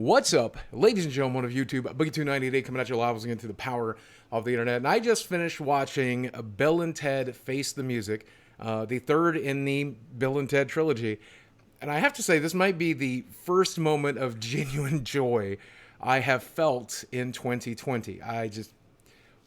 What's up, ladies and gentlemen of YouTube? Boogie298 coming at you live into the power of the internet. And I just finished watching Bill and Ted Face the Music, the third in the Bill and Ted trilogy. And I have to say, this might be the first moment of genuine joy I have felt in 2020.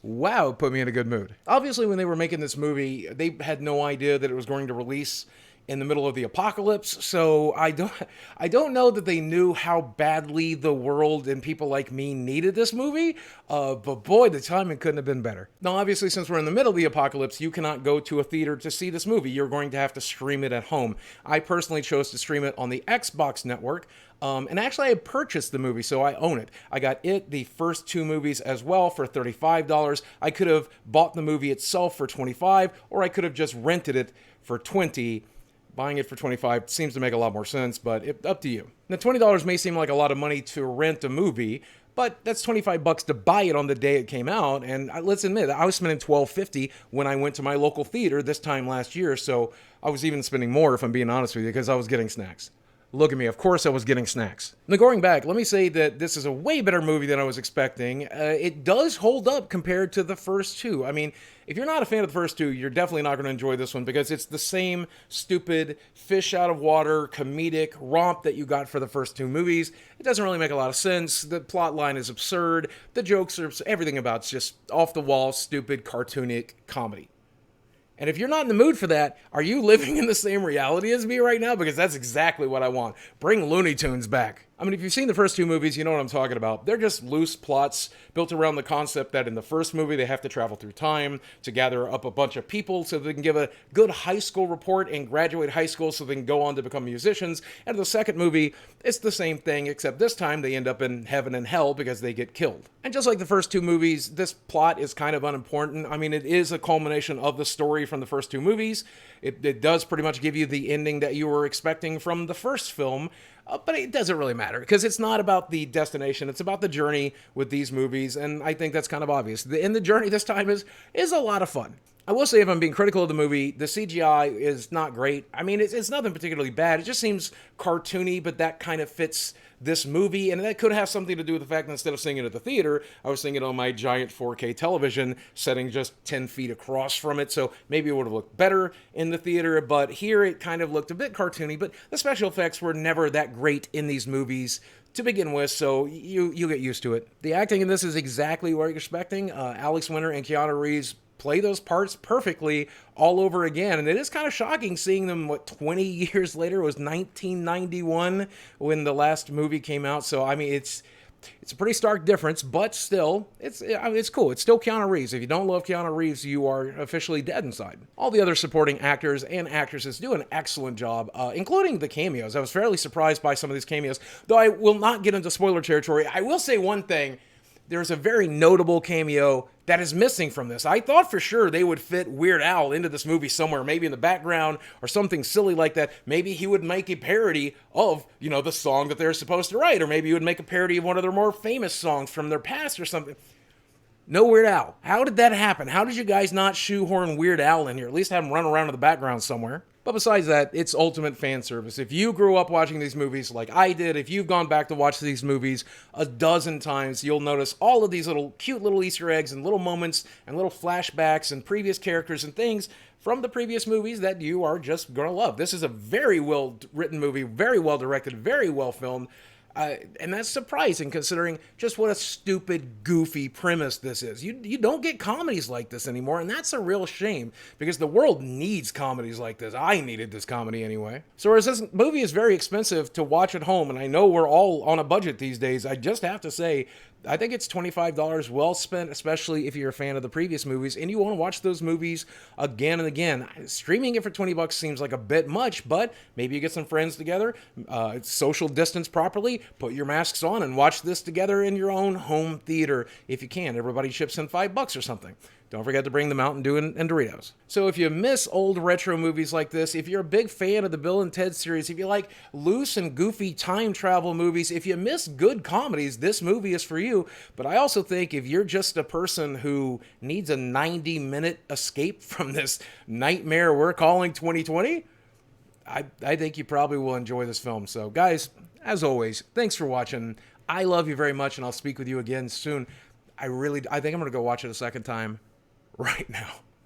Wow, it put me in a good mood. Obviously, when they were making this movie, they had no idea that it was going to release in the middle of the apocalypse, so I don't know that they knew how badly the world and people like me needed this movie, but boy, the timing couldn't have been better. Now, obviously, since we're in the middle of the apocalypse, you cannot go to a theater to see this movie. You're going to have to stream it at home. I personally chose to stream it on the Xbox network, and actually, I purchased the movie, so I own it. I got the first two movies as well for $35. I could have bought the movie itself for $25, or I could have just rented it for $20. Buying it for $25 seems to make a lot more sense, but up to you. Now, $20 may seem like a lot of money to rent a movie, but that's $25 to buy it on the day it came out. And let's admit, I was spending $12.50 when I went to my local theater this time last year, so I was even spending more, if I'm being honest with you, because I was getting snacks. Look at me, of course I was getting snacks. Now, going back, let me say that this is a way better movie than I was expecting. It does hold up compared to the first two. I mean, if you're not a fan of the first two, you're definitely not going to enjoy this one because it's the same stupid, fish out of water, comedic romp that you got for the first two movies. It doesn't really make a lot of sense. The plot line is absurd. The jokes are, everything about it's just off the wall, stupid, cartoonic comedy. And if you're not in the mood for that, are you living in the same reality as me right now? Because that's exactly what I want. Bring Looney Tunes back. I mean, if you've seen the first two movies, you know what I'm talking about. They're just loose plots built around the concept that in the first movie, they have to travel through time to gather up a bunch of people so they can give a good high school report and graduate high school so they can go on to become musicians. And in the second movie, it's the same thing, except this time they end up in heaven and hell because they get killed. And just like the first two movies, this plot is kind of unimportant. I mean, it is a culmination of the story from the first two movies. It does pretty much give you the ending that you were expecting from the first film. But it doesn't really matter because it's not about the destination. It's about the journey with these movies, and I think that's kind of obvious. And the journey this time is a lot of fun. I will say, if I'm being critical of the movie, the CGI is not great. I mean, it's nothing particularly bad. It just seems cartoony, but that kind of fits this movie, and that could have something to do with the fact that instead of seeing it at the theater, I was seeing it on my giant 4K television, setting just 10 feet across from it, so maybe it would have looked better in the theater, but here it kind of looked a bit cartoony, but the special effects were never that great in these movies to begin with, so you get used to it. The acting in this is exactly what you're expecting. Alex Winter and Keanu Reeves play those parts perfectly all over again. And it is kind of shocking seeing them, 20 years later? It was 1991 when the last movie came out. So, I mean, it's a pretty stark difference, but still, it's cool. It's still Keanu Reeves. If you don't love Keanu Reeves, you are officially dead inside. All the other supporting actors and actresses do an excellent job, including the cameos. I was fairly surprised by some of these cameos, though I will not get into spoiler territory. I will say one thing. There's a very notable cameo that is missing from this. I thought for sure they would fit Weird Al into this movie somewhere, maybe in the background or something silly like that. Maybe he would make a parody of, the song that they're supposed to write, or maybe he would make a parody of one of their more famous songs from their past or something. No Weird Al. How did that happen? How did you guys not shoehorn Weird Al in here? At least have him run around in the background somewhere. But besides that, it's ultimate fan service. If you grew up watching these movies like I did, if you've gone back to watch these movies a dozen times, you'll notice all of these cute little Easter eggs and little moments and little flashbacks and previous characters and things from the previous movies that you are just going to love. This is a very well written movie, very well directed, very well filmed. And that's surprising considering just what a stupid, goofy premise this is. You don't get comedies like this anymore, and that's a real shame because the world needs comedies like this. I needed this comedy anyway. So whereas this movie is very expensive to watch at home, and I know we're all on a budget these days, I just have to say, I think it's $25 well spent, especially if you're a fan of the previous movies and you want to watch those movies again and again. Streaming it for $20 seems like a bit much, but maybe you get some friends together, social distance properly, put your masks on and watch this together in your own home theater if you can. Everybody chips in $5 or something. Don't forget to bring the Mountain Dew and Doritos. So if you miss old retro movies like this, if you're a big fan of the Bill and Ted series, if you like loose and goofy time travel movies, if you miss good comedies, this movie is for you. But I also think if you're just a person who needs a 90-minute escape from this nightmare we're calling 2020, I think you probably will enjoy this film. So guys, as always, thanks for watching. I love you very much, and I'll speak with you again soon. I think I'm going to go watch it a second time right now.